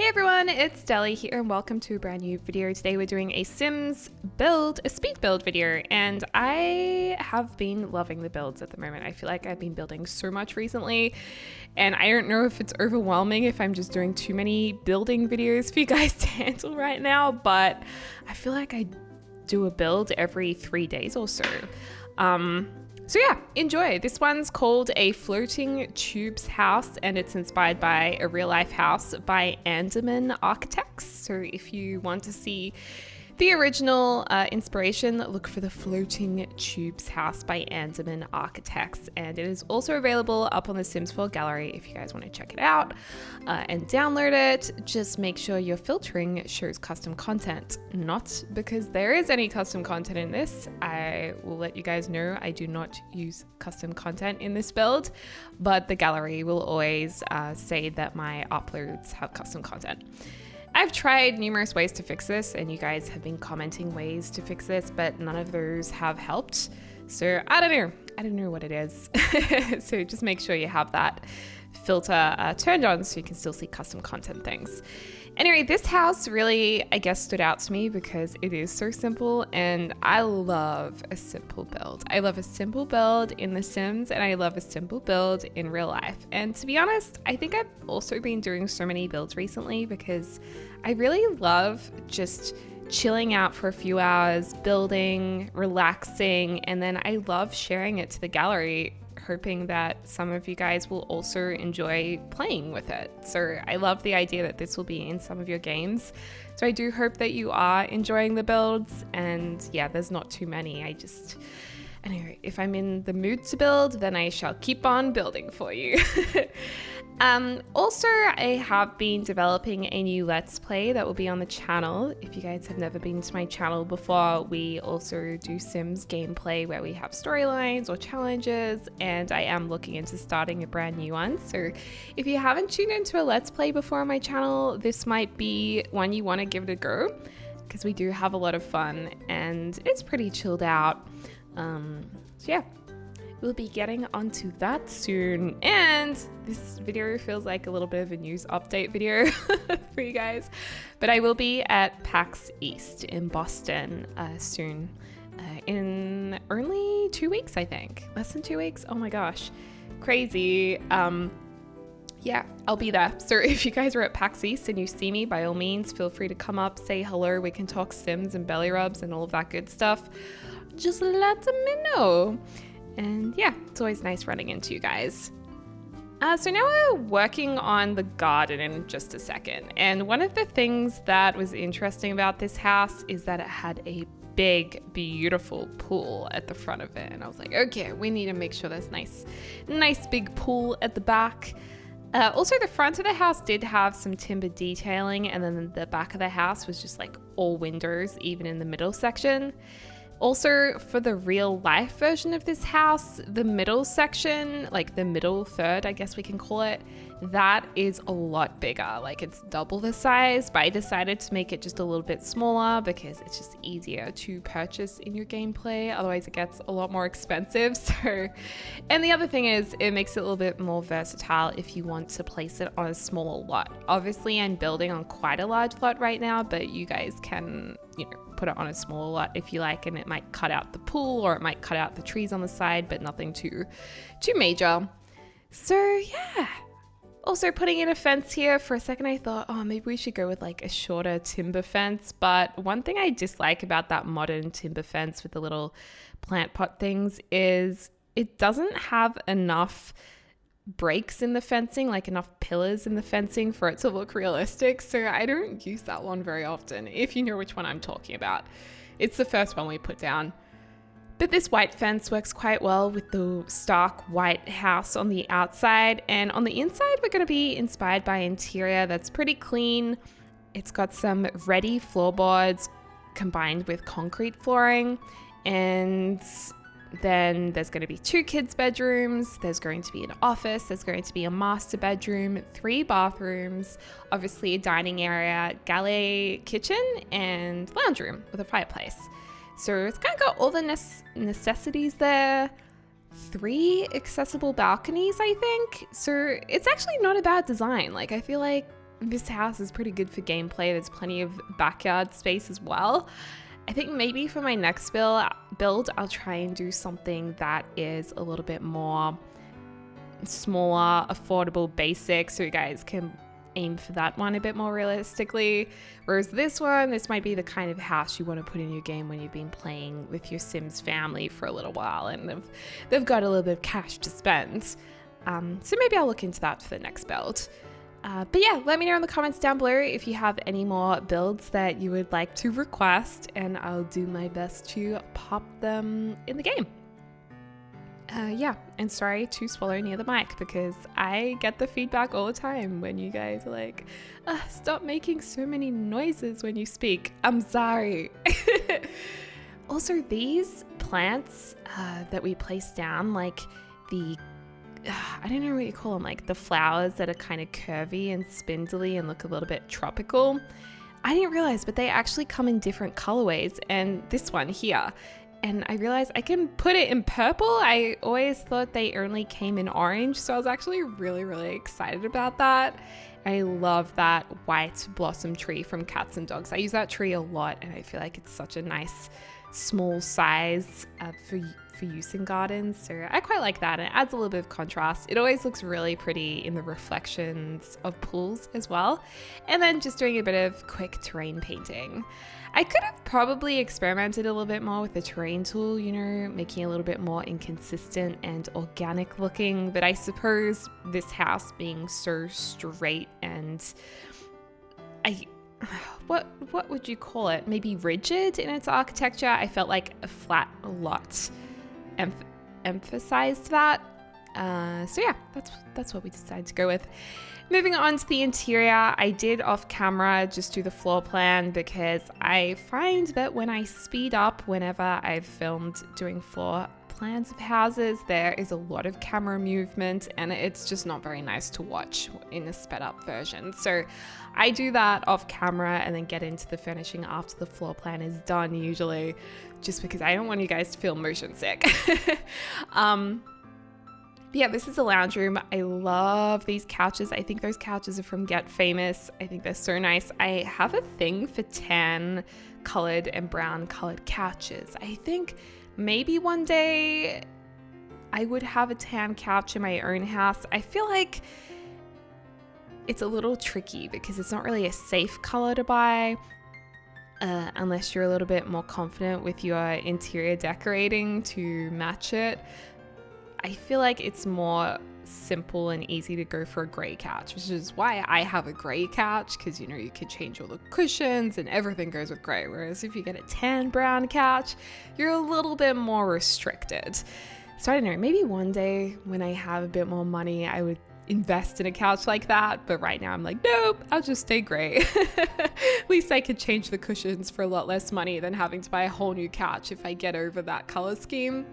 Hey everyone, it's Deli here and welcome to a brand new video. Today we're doing a Sims build, a speed build video, and I have been loving the builds at the moment. I feel like I've been building so much recently and I don't know if it's overwhelming if I'm just doing too many building videos for you guys to handle right now, but I feel like I do a build every 3 days or so. So yeah, enjoy. This one's called a floating tubes house and it's inspired by a real life house by Andaman Architects. So if you want to see the original inspiration, look for the floating tubes house by Andaman Architects. And it is also available up on the Sims 4 gallery if you guys want to check it out and download it. Just make sure your filtering shows custom content, not because there is any custom content in this. I will let you guys know I do not use custom content in this build, but the gallery will always say that my uploads have custom content. I've tried numerous ways to fix this and you guys have been commenting ways to fix this, but none of those have helped. So I don't know what it is. So just make sure you have that filter turned on so you can still see custom content things. Anyway, this house really, I guess, stood out to me because it is so simple and I love a simple build. I love a simple build in The Sims and I love a simple build in real life. And to be honest, I think I've also been doing so many builds recently because I really love just chilling out for a few hours, building, relaxing, and then I love sharing it to the gallery, hoping that some of you guys will also enjoy playing with it. So I love the idea that this will be in some of your games. So I do hope that you are enjoying the builds, and yeah, there's not too many. Anyway, if I'm in the mood to build, then I shall keep on building for you. Also, I have been developing a new Let's Play that will be on the channel. If you guys have never been to my channel before, we also do Sims gameplay where we have storylines or challenges, and I am looking into starting a brand new one. So if you haven't tuned into a Let's Play before on my channel, this might be one you want to give it a go because we do have a lot of fun and it's pretty chilled out. So yeah, we'll be getting onto that soon. And this video feels like a little bit of a news update video for you guys, but I will be at PAX East in Boston soon, in only 2 weeks, I think. Less than 2 weeks. Oh my gosh, crazy. Yeah, I'll be there. So if you guys are at PAX East and you see me, by all means, feel free to come up, say hello. We can talk Sims and belly rubs and all of that good stuff. Just let me know. And yeah, it's always nice running into you guys. So now we're working on the garden in just a second. And one of the things that was interesting about this house is that it had a big, beautiful pool at the front of it. And I was like, okay, we need to make sure there's nice big pool at the back. Also, the front of the house did have some timber detailing, and then the back of the house was just like all windows, even in the middle section. Also, for the real life version of this house, the middle section, like the middle third, I guess we can call it, that is a lot bigger. Like it's double the size, but I decided to make it just a little bit smaller because it's just easier to purchase in your gameplay. Otherwise it gets a lot more expensive. So, and the other thing is it makes it a little bit more versatile if you want to place it on a smaller lot. Obviously I'm building on quite a large lot right now, but you guys can, put it on a smaller lot if you like, and it might cut out the pool or it might cut out the trees on the side, but nothing too major. So yeah. Also putting in a fence here. For a second I thought, oh, maybe we should go with like a shorter timber fence. But one thing I dislike about that modern timber fence with the little plant pot things is it doesn't have enough breaks in the fencing, like enough pillars in the fencing for it to look realistic. So I don't use that one very often, if you know which one I'm talking about. It's the first one we put down. But this white fence works quite well with the stark white house on the outside. And on the inside, we're going to be inspired by interior that's pretty clean. It's got some ready floorboards combined with concrete flooring. And then there's going to be 2 kids' bedrooms. There's going to be an office. There's going to be a master bedroom, 3 bathrooms, obviously a dining area, Galley Kitchen, and lounge room with a fireplace. So it's kind of got all the necessities there. 3 accessible balconies, I think. So it's actually not a bad design. Like, I feel like this house is pretty good for gameplay. There's plenty of backyard space as well. I think maybe for my next build, I'll try and do something that is a little bit more smaller, affordable, basic, so you guys can aim for that one a bit more realistically. Whereas this might be the kind of house you want to put in your game when you've been playing with your Sims family for a little while and they've got a little bit of cash to spend. So maybe I'll look into that for the next build. But yeah, let me know in the comments down below if you have any more builds that you would like to request, and I'll do my best to pop them in the game. Yeah, and sorry to swallow near the mic because I get the feedback all the time when you guys are like, stop making so many noises when you speak. I'm sorry. Also, these plants that we place down, like I don't know what you call them, like the flowers that are kind of curvy and spindly and look a little bit tropical. I didn't realize, but they actually come in different colorways, and this one here. And I realized I can put it in purple. I always thought they only came in orange, so I was actually really, really excited about that. I love that white blossom tree from Cats and Dogs. I use that tree a lot, and I feel like it's such a nice small size for use in gardens, so I quite like that. It adds a little bit of contrast. It always looks really pretty in the reflections of pools as well. And then just doing a bit of quick terrain painting. I could have probably experimented a little bit more with the terrain tool, you know, making it a little bit more inconsistent and organic looking, but I suppose this house being so straight and what would you call it? Maybe rigid in its architecture. I felt like a flat lot emphasized that. So yeah, that's what we decided to go with. Moving on to the interior, I did off camera just do the floor plan because I find that when I speed up whenever I've filmed doing floor plans of houses, there is a lot of camera movement and it's just not very nice to watch in the sped up version. So I do that off camera and then get into the finishing after the floor plan is done usually, just because I don't want you guys to feel motion sick. Yeah, this is a lounge room. I love these couches. I think those couches are from Get Famous. I think they're so nice. I have a thing for tan colored and brown colored couches. I think maybe one day I would have a tan couch in my own house. I feel like it's a little tricky because it's not really a safe color to buy unless you're a little bit more confident with your interior decorating to match it. I feel like it's more simple and easy to go for a gray couch, which is why I have a gray couch, because you know you can change all the cushions and everything goes with gray, whereas if you get a tan brown couch you're a little bit more restricted. So I don't know, maybe one day when I have a bit more money I would invest in a couch like that, but right now I'm like, nope, I'll just stay gray. At least I could change the cushions for a lot less money than having to buy a whole new couch if I get over that color scheme.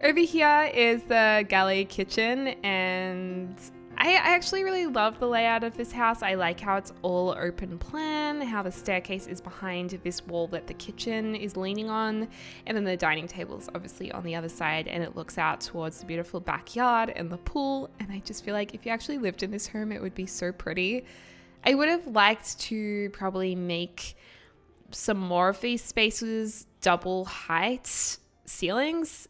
Over here is the Galley Kitchen, and I actually really love the layout of this house. I like how it's all open plan, how the staircase is behind this wall that the kitchen is leaning on, and then the dining table is obviously on the other side, and it looks out towards the beautiful backyard and the pool, and I just feel like if you actually lived in this home, it would be so pretty. I would have liked to probably make some more of these spaces double height ceilings.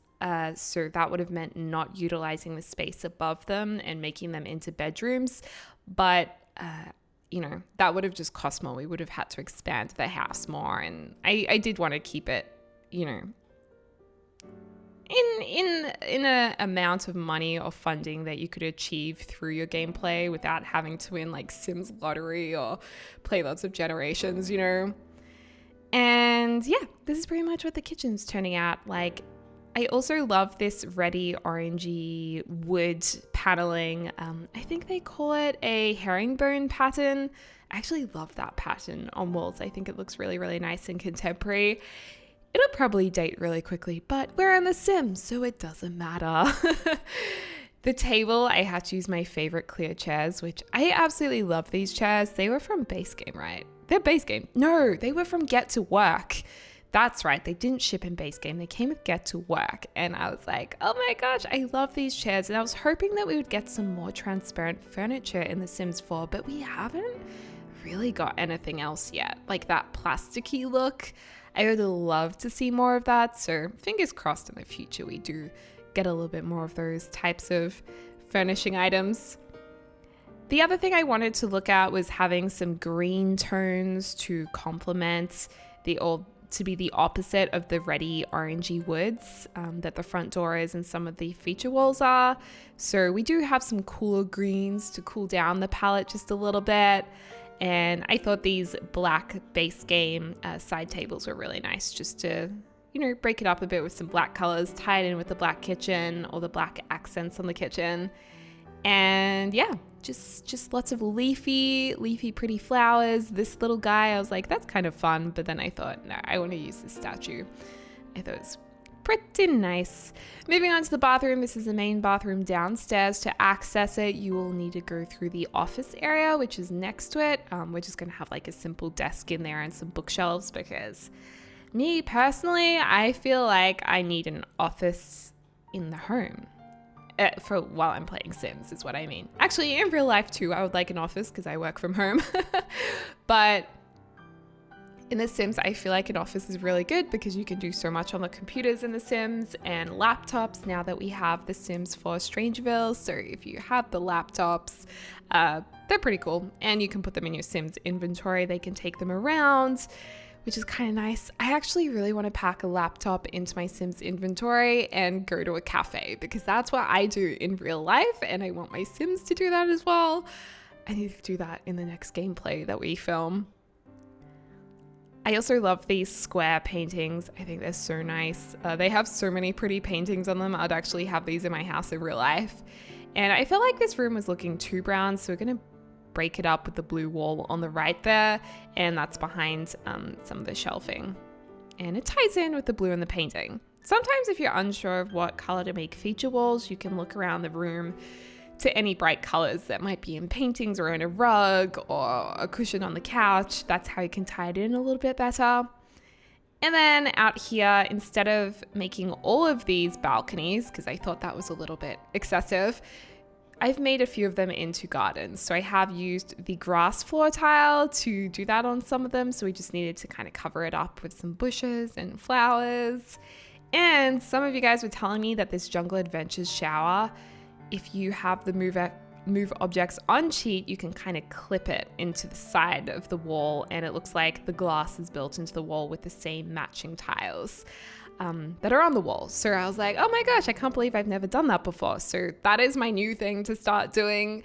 So that would have meant not utilizing the space above them and making them into bedrooms. But, you know, that would have just cost more. We would have had to expand the house more. And I did want to keep it, you know, in a amount of money or funding that you could achieve through your gameplay without having to win like Sims Lottery or play lots of Generations, you know. And yeah, this is pretty much what the kitchen's turning out like. I also love this reddy orangey wood paneling. I think they call it a herringbone pattern. I actually love that pattern on walls. I think it looks really, really nice and contemporary. It'll probably date really quickly, but we're in The Sims, so it doesn't matter. The table, I had to use my favorite clear chairs, which I absolutely love these chairs. They were from Base Game, right? They're Base Game. No, they were from Get to Work. That's right, they didn't ship in base game. They came with Get to Work. And I was like, oh my gosh, I love these chairs. And I was hoping that we would get some more transparent furniture in The Sims 4, but we haven't really got anything else yet. Like that plasticky look. I would love to see more of that. So fingers crossed in the future we do get a little bit more of those types of furnishing items. The other thing I wanted to look at was having some green tones to complement to be the opposite of the reddy orangey woods that the front door is and some of the feature walls are. So we do have some cooler greens to cool down the palette just a little bit. And I thought these black base game side tables were really nice just to, break it up a bit with some black colors, tie it in with the black kitchen or the black accents on the kitchen. And yeah, just lots of leafy pretty flowers. This little guy, I was like, that's kind of fun. But then I thought, no, I want to use this statue. I thought it was pretty nice. Moving on to the bathroom. This is the main bathroom downstairs. To access it, you will need to go through the office area, which is next to it. We're just going to have like a simple desk in there and some bookshelves because me personally, I feel like I need an office in the home. For while I'm playing Sims is what I mean. Actually, in real life too, I would like an office because I work from home. But in The Sims, I feel like an office is really good because you can do so much on the computers in The Sims and laptops now that we have The Sims 4 Strangeville. So if you have the laptops, they're pretty cool. And you can put them in your Sims inventory. They can take them around, which is kind of nice. I actually really want to pack a laptop into my Sims inventory and go to a cafe because that's what I do in real life and I want my Sims to do that as well. I need to do that in the next gameplay that we film. I also love these square paintings. I think they're so nice. They have so many pretty paintings on them. I'd actually have these in my house in real life. And I felt like this room was looking too brown, so we're going to break it up with the blue wall on the right there, and that's behind some of the shelving. And it ties in with the blue in the painting. Sometimes if you're unsure of what color to make feature walls, you can look around the room to any bright colors that might be in paintings or in a rug or a cushion on the couch. That's how you can tie it in a little bit better. And then out here, instead of making all of these balconies, because I thought that was a little bit excessive, I've made a few of them into gardens. So I have used the grass floor tile to do that on some of them. So we just needed to kind of cover it up with some bushes and flowers. And some of you guys were telling me that this Jungle Adventures shower, if you have the move objects on cheat, you can kind of clip it into the side of the wall. And it looks like the glass is built into the wall with the same matching tiles that are on the wall. So I was like, oh my gosh, I can't believe I've never done that before. So that is my new thing to start doing.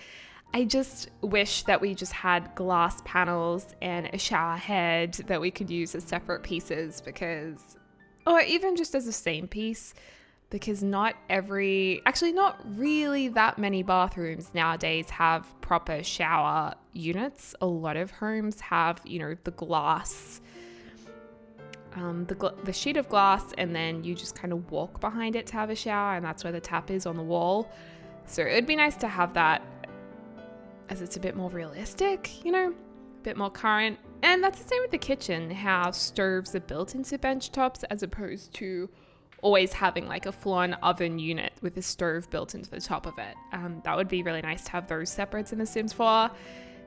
I just wish that we just had glass panels and a shower head that we could use as separate pieces or even just as the same piece, because not really that many bathrooms nowadays have proper shower units. A lot of homes have, the glass, the sheet of glass, and then you just kind of walk behind it to have a shower, and that's where the tap is on the wall. So it'd be nice to have that, as it's a bit more realistic, a bit more current. And that's the same with the kitchen, how stoves are built into bench tops as opposed to always having like a full-on oven unit with a stove built into the top of it. That would be really nice to have those separates in The Sims 4.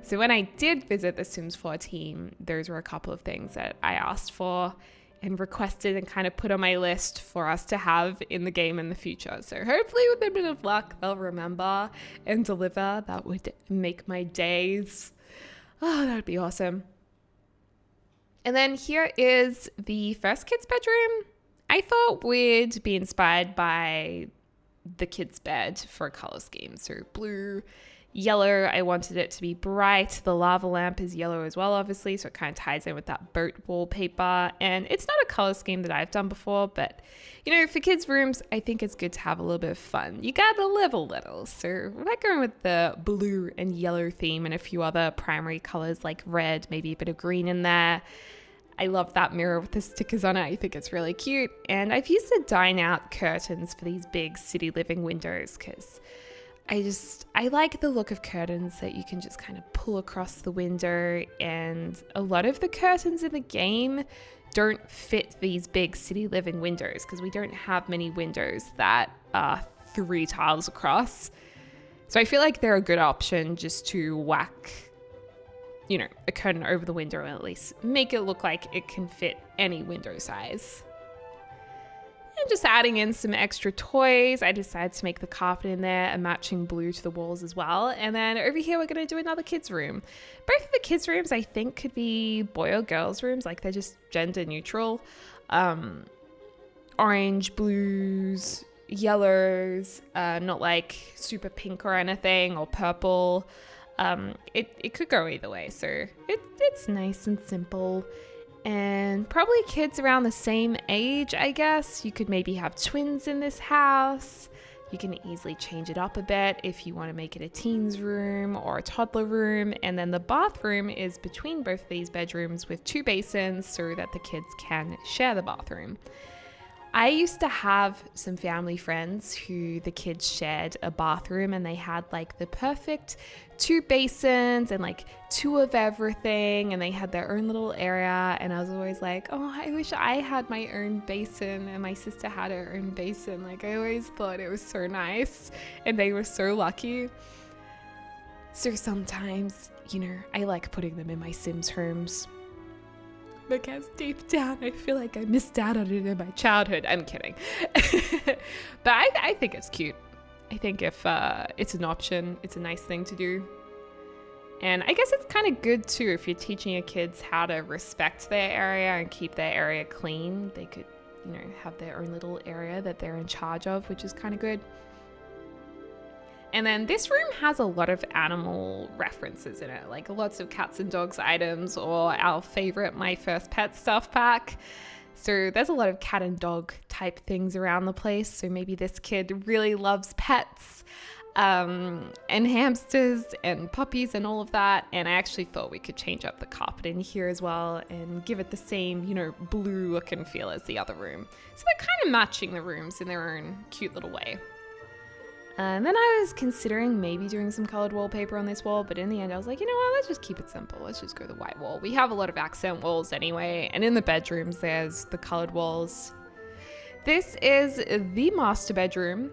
So when I did visit the Sims 4 team, those were a couple of things that I asked for and requested and kind of put on my list for us to have in the game in the future. So hopefully with a bit of luck, they'll remember and deliver. That would make my days. Oh, that would be awesome. And then here is the first kid's bedroom. I thought we'd be inspired by the kid's bed for a color scheme. So blue, yellow, I wanted it to be bright. The lava lamp is yellow as well, obviously, so it kind of ties in with that boat wallpaper. And it's not a color scheme that I've done before, but, for kids' rooms, I think it's good to have a little bit of fun. You gotta live a little. So we're not going with the blue and yellow theme and a few other primary colors like red, maybe a bit of green in there. I love that mirror with the stickers on it. I think it's really cute. And I've used the dine out curtains for these big city living windows because I like the look of curtains that you can just kind of pull across the window, and a lot of the curtains in the game don't fit these big city living windows because we don't have many windows that are 3 tiles across. So I feel like they're a good option just to whack, you know, a curtain over the window and at least make it look like it can fit any window size. And just adding in some extra toys, I decided to make the carpet in there a matching blue to the walls as well. And then over here, we're going to do another kids' room. Both of the kids' rooms, I think, could be boy or girls' rooms. Like, they're just gender neutral. Orange, blues, yellows, not like super pink or anything, or purple. It could go either way. So it's nice and simple. And probably kids around the same age, I guess. You could maybe have twins in this house. You can easily change it up a bit if you want to make it a teen's room or a toddler room. And then the bathroom is between both of these bedrooms with 2 basins so that the kids can share the bathroom. I used to have some family friends who the kids shared a bathroom, and they had like the perfect 2 basins and like 2 of everything, and they had their own little area. And I was always like, oh, I wish I had my own basin and my sister had her own basin. Like, I always thought it was so nice, and they were so lucky. So sometimes, you know, I like putting them in my Sims homes, because deep down I feel like I missed out on it in my childhood. I'm kidding. But I think it's cute. I think if it's an option, it's a nice thing to do. And I guess it's kind of good too if you're teaching your kids how to respect their area and keep their area clean. They could, you know, have their own little area that they're in charge of, which is kind of good. And then this room has a lot of animal references in it, like lots of cats and dogs items, or our favorite My First Pet stuff pack. So there's a lot of cat and dog type things around the place. So maybe this kid really loves pets, and hamsters and puppies and all of that. And I actually thought we could change up the carpet in here as well and give it the same, you know, blue look and feel as the other room. So they're kind of matching the rooms in their own cute little way. And then I was considering maybe doing some colored wallpaper on this wall, but in the end I was like, you know what, let's just keep it simple. Let's just go the white wall. We have a lot of accent walls anyway, and in the bedrooms there's the colored walls. This is the master bedroom.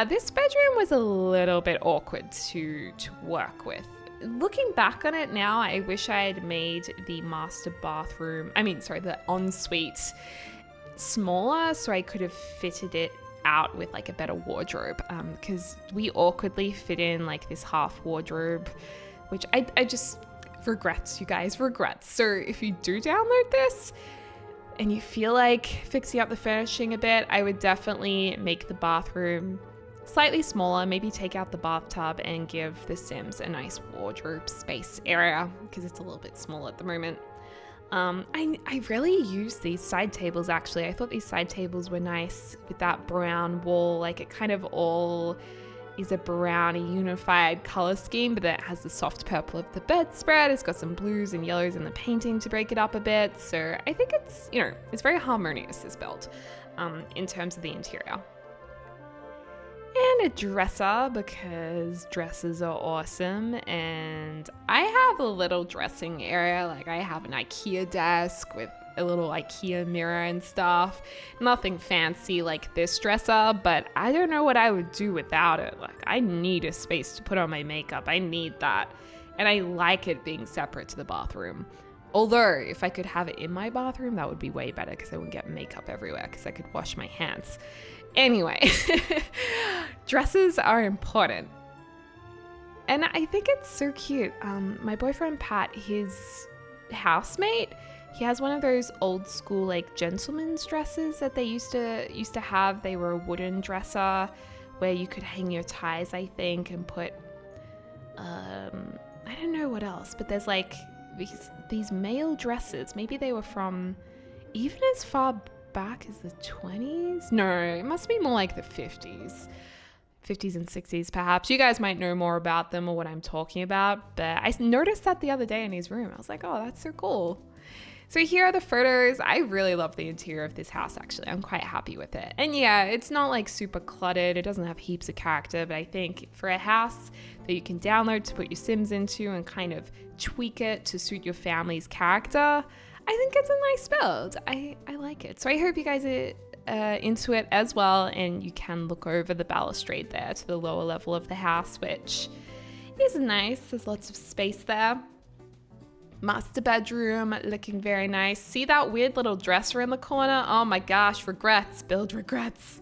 This bedroom was a little bit awkward to work with. Looking back on it now, I wish I had made the the ensuite smaller so I could have fitted it out with like a better wardrobe, because we awkwardly fit in like this half wardrobe, which I just regrets, you guys, regrets. So if you do download this and you feel like fixing up the furnishing a bit, I would definitely make the bathroom slightly smaller, maybe take out the bathtub and give the Sims a nice wardrobe space area, because it's a little bit small at the moment. I really use these side tables actually. I thought these side tables were nice with that brown wall. Like, it kind of all is a browny unified color scheme, but then it has the soft purple of the bedspread. It's got some blues and yellows in the painting to break it up a bit. So I think it's, you know, it's very harmonious, this build, in terms of the interior. And a dresser, because dressers are awesome. And I have a little dressing area. Like, I have an IKEA desk with a little IKEA mirror and stuff. Nothing fancy like this dresser, but I don't know what I would do without it. Like, I need a space to put on my makeup. I need that. And I like it being separate to the bathroom. Although, if I could have it in my bathroom, that would be way better, because I wouldn't get makeup everywhere, because I could wash my hands. Anyway, dresses are important. And I think it's so cute. My boyfriend Pat, his housemate, he has one of those old school like gentleman's dresses that they used to have. They were a wooden dresser where you could hang your ties, I think, and put I don't know what else, but there's like these male dresses. Maybe they were from even as far back as the 20s? No, it must be more like the 50s. 50s and 60s perhaps. You guys might know more about them or what I'm talking about, but I noticed that the other day in his room. I was like, oh, that's so cool. So here are the photos. I really love the interior of this house, actually. I'm quite happy with it. And yeah, it's not like super cluttered. It doesn't have heaps of character, but I think for a house that you can download to put your Sims into and kind of tweak it to suit your family's character, I think it's a nice build. I like it. So I hope you guys are into it as well, and you can look over the balustrade there to the lower level of the house, which is nice. There's lots of space there. Master bedroom looking very nice. See that weird little dresser in the corner? Oh my gosh, regrets, build regrets.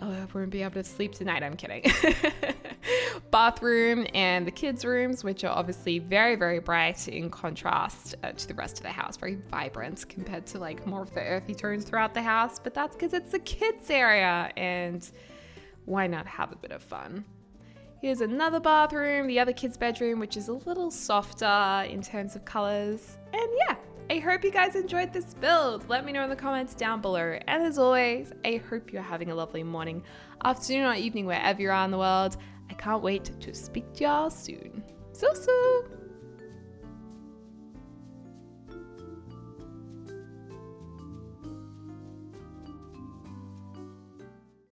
Oh, I won't be able to sleep tonight. I'm kidding. Bathroom and the kids' rooms, which are obviously very, very bright in contrast to the rest of the house. Very vibrant compared to like more of the earthy tones throughout the house. But that's because it's the kids' area, and why not have a bit of fun? Here's another bathroom, the other kid's bedroom, which is a little softer in terms of colors. And yeah, I hope you guys enjoyed this build. Let me know in the comments down below. And as always, I hope you're having a lovely morning, afternoon, or evening, wherever you are in the world. I can't wait to speak to y'all soon. So.